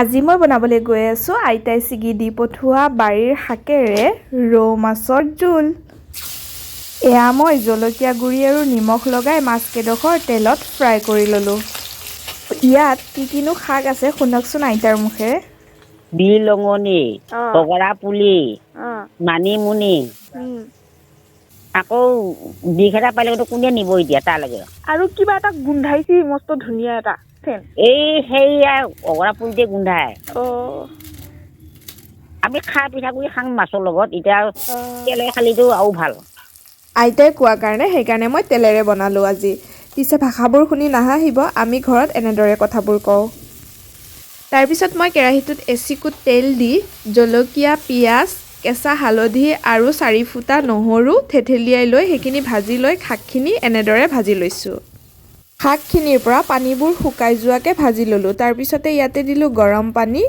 আজি মই বনাবলৈ গৈ আছোঁ আইতাই ছিগি দি পঠোৱা বাৰীৰ শাকেৰে ৰৌ মাছৰ জোল। এয়া মই জলকীয়া গুড়ি আৰু নিমখ লগাই মাছকেইডোখৰ তেলত ফ্ৰাই কৰি ল'লোঁ। ইয়াত কিনো শাক আছে শুনকচোন আইতাৰ মুখেৰে। বিলঙনি, বগৰা পুলি, মানিমুনি, আকৌ বিষ এটা পালে কোনে নিব এতিয়া তালৈকে। আৰু কিবা এটা গোন্ধাইছি মস্ত ধুনীয়া এটা। এই সেয়া বগৰা পুলিতে গোন্ধাই। আমি খাই পিঠাগুড়ি খাং মাছৰ লগত, এতিয়া তেলে খালিতো আৰু ভাল। আইতাই কোৱা কাৰণে সেইকাৰণে মই তেলেৰে বনালোঁ আজি। পিছে ভাষাবোৰ শুনি নাহাঁহিব, আমি ঘৰত এনেদৰে কথাবোৰ কওঁ। তাৰপিছত মই কেৰাহীটোত এচিকুট তেল দি জলকীয়া, পিঁয়াজ, কেঁচা হালধি আৰু 4 ফুটা নহৰু থেথেলিয়াই লৈ সেইখিনি ভাজি লৈ শাকখিনি এনেদৰে ভাজি লৈছোঁ। শাকখিনিৰ পৰা পানীবোৰ শুকাই যোৱাকৈ ভাজি ল'লোঁ। তাৰপিছতে ইয়াতে দিলোঁ গৰম পানী,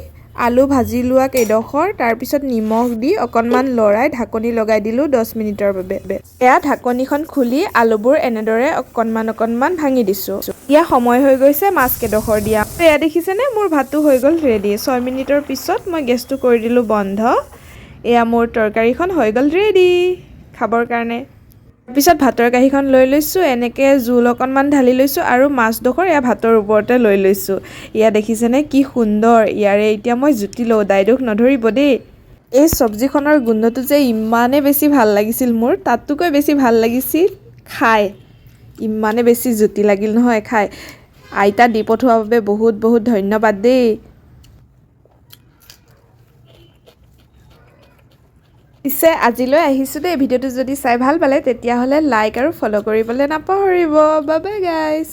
আলু ভাজি লোৱা কেইডোখৰ, তাৰপিছত নিমখ দি অকণমান লৰাই ঢাকনি লগাই দিলোঁ 10 মিনিটৰ বাবে। এয়া ঢাকনিখন খুলি আলুবোৰ এনেদৰে অকণমান ভাঙি দিছোঁ। এতিয়া সময় হৈ গৈছে মাছ কেইডোখৰ দিয়া। এয়া দেখিছেনে মোৰ ভাতটো হৈ গ'ল ৰেডি। 6 মিনিটৰ পিছত মই গেছটো কৰি দিলোঁ বন্ধ। এয়া মোৰ তৰকাৰীখন হৈ গ'ল ৰেডি খাবৰ কাৰণে। তাৰপিছত ভাতৰ কাঁহীখন লৈ লৈছোঁ, এনেকৈ জোল অকণমান ঢালি লৈছোঁ আৰু মাছডোখৰ এয়া ভাতৰ ওপৰতে লৈ লৈছোঁ। এয়া দেখিছেনে কি সুন্দৰ। ইয়াৰে এতিয়া মই জুতি লওঁ, দাই-দোষ নধৰিব দেই। এই চব্জিখনৰ গোন্ধটো যে ইমানেই বেছি ভাল লাগিছিল মোৰ, তাতোকৈ বেছি ভাল লাগিছিল খাই। ইমানে বেছি জুতি লাগিল নহয় খাই। আইতা দি পঠোৱাৰ বাবে বহুত বহুত ধন্যবাদ দেই। পিছে আজিলৈ আহিছোঁ দেই। ভিডিঅ'টো যদি চাই ভাল পালে তেতিয়াহ'লে লাইক আৰু ফ'ল' কৰিবলৈ নাপাহৰিব। Bye bye guys.